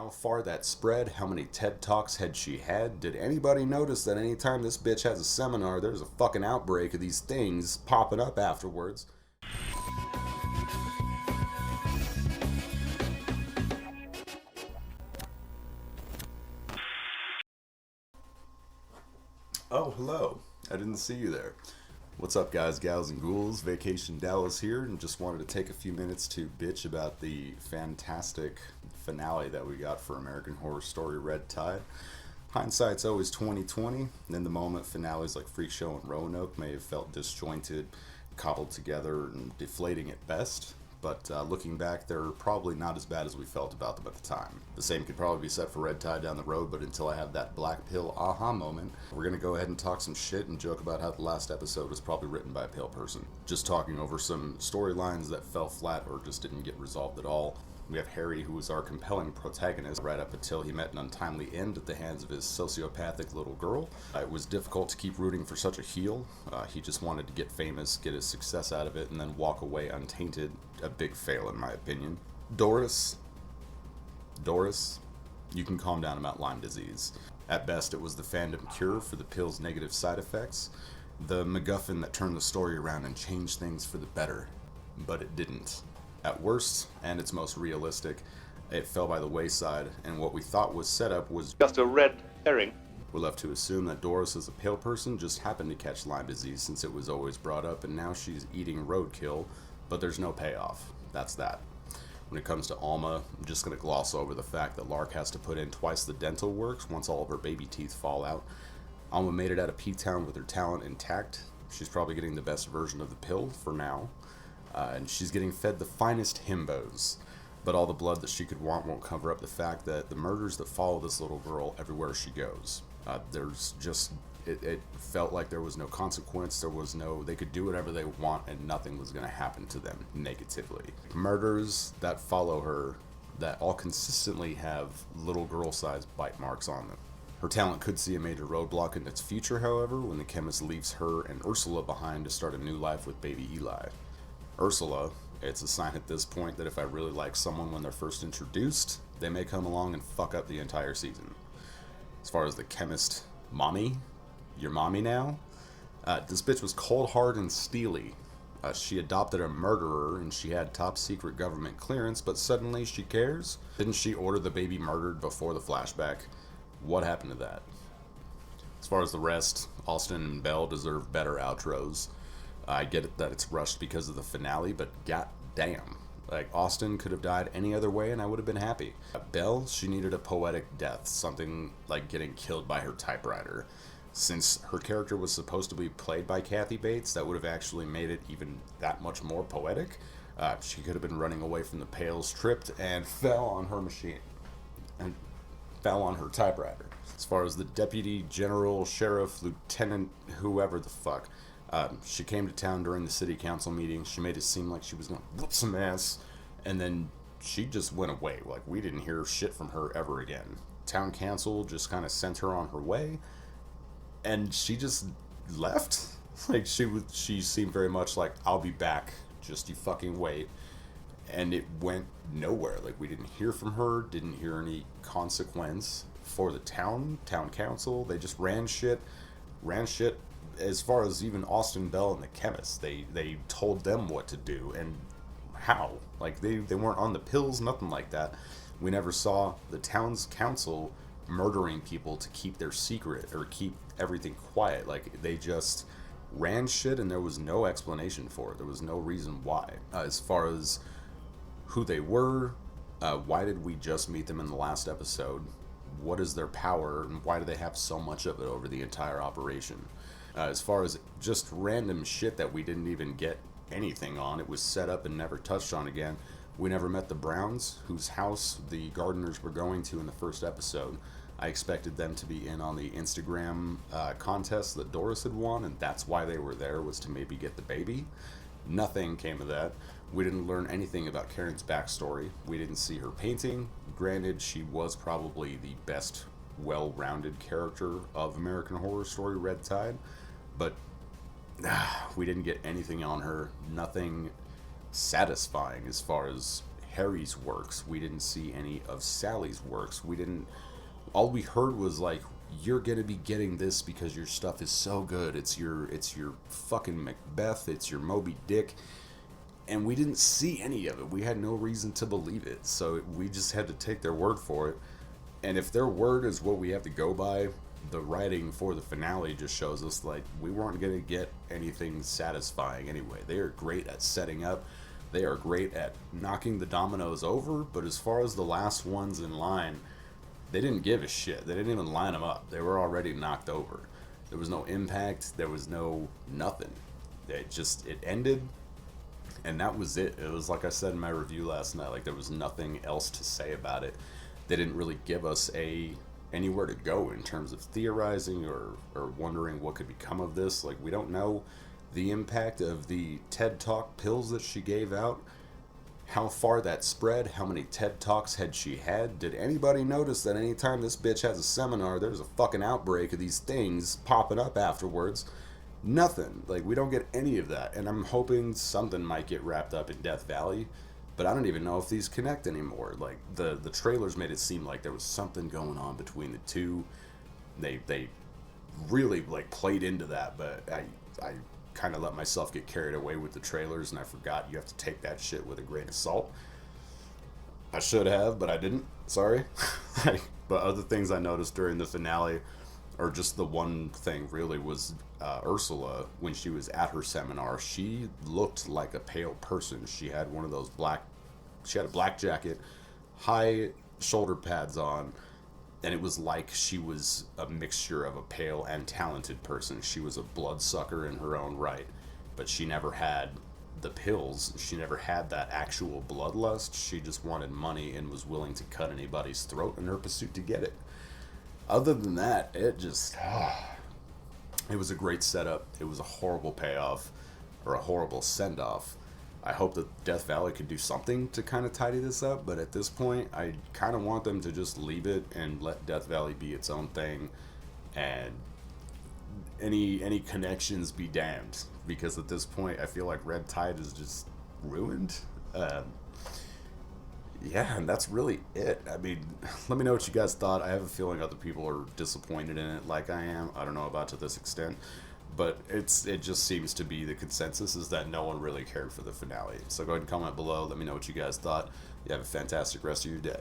How far that spread? How many TED Talks had she had? Did anybody notice that anytime this bitch has a seminar, there's a fucking outbreak of these things popping up afterwards? Oh, hello. I didn't see you there. What's up, guys, gals, and ghouls? Vacation Dallas here, and just wanted to take a few minutes to bitch about the fantastic finale that we got for American Horror Story Red Tide. Hindsight's always 20/20. In the moment, finales like Freak Show and Roanoke may have felt disjointed, cobbled together, and deflating at best. But looking back, they're probably not as bad as we felt about them at the time. The same could probably be said for Red Tide down the road, but until I have that black pill aha moment, we're going to go ahead and talk some shit and joke about how the last episode was probably written by a pale person. Just talking over some storylines that fell flat or just didn't get resolved at all. We have Harry, who was our compelling protagonist right up until he met an untimely end at the hands of his sociopathic little girl. It was difficult to keep rooting for such a heel. He just wanted to get famous, get his success out of it, and then walk away untainted. A big fail, in my opinion. Doris, you can calm down about Lyme disease. At best, it was the fandom cure for the pill's negative side effects. The MacGuffin that turned the story around and changed things for the better. But it didn't. At worst, and its most realistic, it fell by the wayside, and what we thought was set up was just a red herring. We're left to assume that Doris, as a pale person, just happened to catch Lyme disease since it was always brought up, and now she's eating roadkill, but there's no payoff. That's that. When it comes to Alma, I'm just going to gloss over the fact that Lark has to put in twice the dental work once all of her baby teeth fall out. Alma made it out of P-Town with her talent intact. She's probably getting the best version of the pill for now. And she's getting fed the finest himbos. But all the blood that she could want won't cover up the fact that the murders that follow this little girl everywhere she goes. There's just... It felt like there was no consequence, they could do whatever they want and nothing was going to happen to them negatively. Murders that follow her that all consistently have little girl-sized bite marks on them. Her talent could see a major roadblock in its future, however, when the chemist leaves her and Ursula behind to start a new life with baby Eli. Ursula, it's a sign at this point that if I really like someone when they're first introduced, they may come along and fuck up the entire season. As far as the chemist, mommy, your mommy now? This bitch was cold hard and steely. She adopted a murderer and she had top secret government clearance, but suddenly she cares? Didn't she order the baby murdered before the flashback? What happened to that? As far as the rest, Austin and Belle deserve better outros. I get it that it's rushed because of the finale, but goddamn. Like, Austin could have died any other way and I would have been happy. Belle, she needed a poetic death, something like getting killed by her typewriter. Since her character was supposed to be played by Kathy Bates, that would have actually made it even that much more poetic. She could have been running away from the pails, tripped, and fell on her machine. And fell on her typewriter. As far as the deputy, general, sheriff, lieutenant, whoever the fuck, she came to town during the city council meeting. She made it seem like she was going to whoop some ass, and then she just went away. Like, we didn't hear shit from her ever again. Town council just kind of sent her on her way, and she just left. Like, she seemed very much like, I'll be back, just you fucking wait. And it went nowhere. Like, we didn't hear from her, didn't hear any consequence for the town council. They just ran shit. As far as even Austin, Belle, and the chemist, they told them what to do and how. Like, they weren't on the pills, nothing like that. We never saw the town's council murdering people to keep their secret or keep everything quiet. Like, they just ran shit and there was no explanation for it. There was no reason why. As far as who they were, why did we just meet them in the last episode? What is their power and why do they have so much of it over the entire operation? As far as just random shit that we didn't even get anything on, it was set up and never touched on again. We never met the Browns, whose house the gardeners were going to in the first episode. I expected them to be in on the Instagram contest that Doris had won, and that's why they were there, was to maybe get the baby. Nothing came of that. We didn't learn anything about Karen's backstory. We didn't see her painting. Granted, she was probably the best well-rounded character of American Horror Story Red Tide, but we didn't get anything on her. Nothing satisfying as far as Harry's works. We didn't see any of Sally's works. We didn't. All we heard was like, "You're gonna be getting this because your stuff is so good. It's your fucking Macbeth. It's your Moby Dick." And we didn't see any of it. We had no reason to believe it. So we just had to take their word for it. And if their word is what we have to go by, the writing for the finale just shows us like we weren't going to get anything satisfying anyway. They are great at setting up. They are great at knocking the dominoes over. But as far as the last ones in line, they didn't give a shit. They didn't even line them up. They were already knocked over. There was no impact. There was no nothing. It ended. And that was it. It was like I said in my review last night, like there was nothing else to say about it. They didn't really give us anywhere to go in terms of theorizing or wondering what could become of this. Like we don't know the impact of the TED Talk pills that she gave out, how far that spread, how many TED Talks had she had. Did anybody notice that anytime this bitch has a seminar, there's a fucking outbreak of these things popping up afterwards? Nothing. Like, we don't get any of that. And I'm hoping something might get wrapped up in Death Valley. But I don't even know if these connect anymore. Like, the trailers made it seem like there was something going on between the two. They really, like, played into that. But I kind of let myself get carried away with the trailers. And I forgot you have to take that shit with a grain of salt. I should have, but I didn't. Sorry. But other things I noticed during the finale, or just the one thing really, was Ursula, when she was at her seminar, she looked like a pale person. She had a black jacket, high shoulder pads on, and it was like she was a mixture of a pale and talented person. She was a bloodsucker in her own right, but she never had the pills. She never had that actual bloodlust. She just wanted money and was willing to cut anybody's throat in her pursuit to get it. Other than that, it was a great setup. It was a horrible payoff, or a horrible send-off. I hope that Death Valley could do something to kind of tidy this up, but at this point, I kind of want them to just leave it and let Death Valley be its own thing, and any connections be damned, because at this point, I feel like Red Tide is just ruined. Yeah, and that's really it. I mean, let me know what you guys thought. I have a feeling other people are disappointed in it like I am. I don't know about to this extent, but it just seems to be the consensus is that no one really cared for the finale. So go ahead and comment below. Let me know what you guys thought. You have a fantastic rest of your day.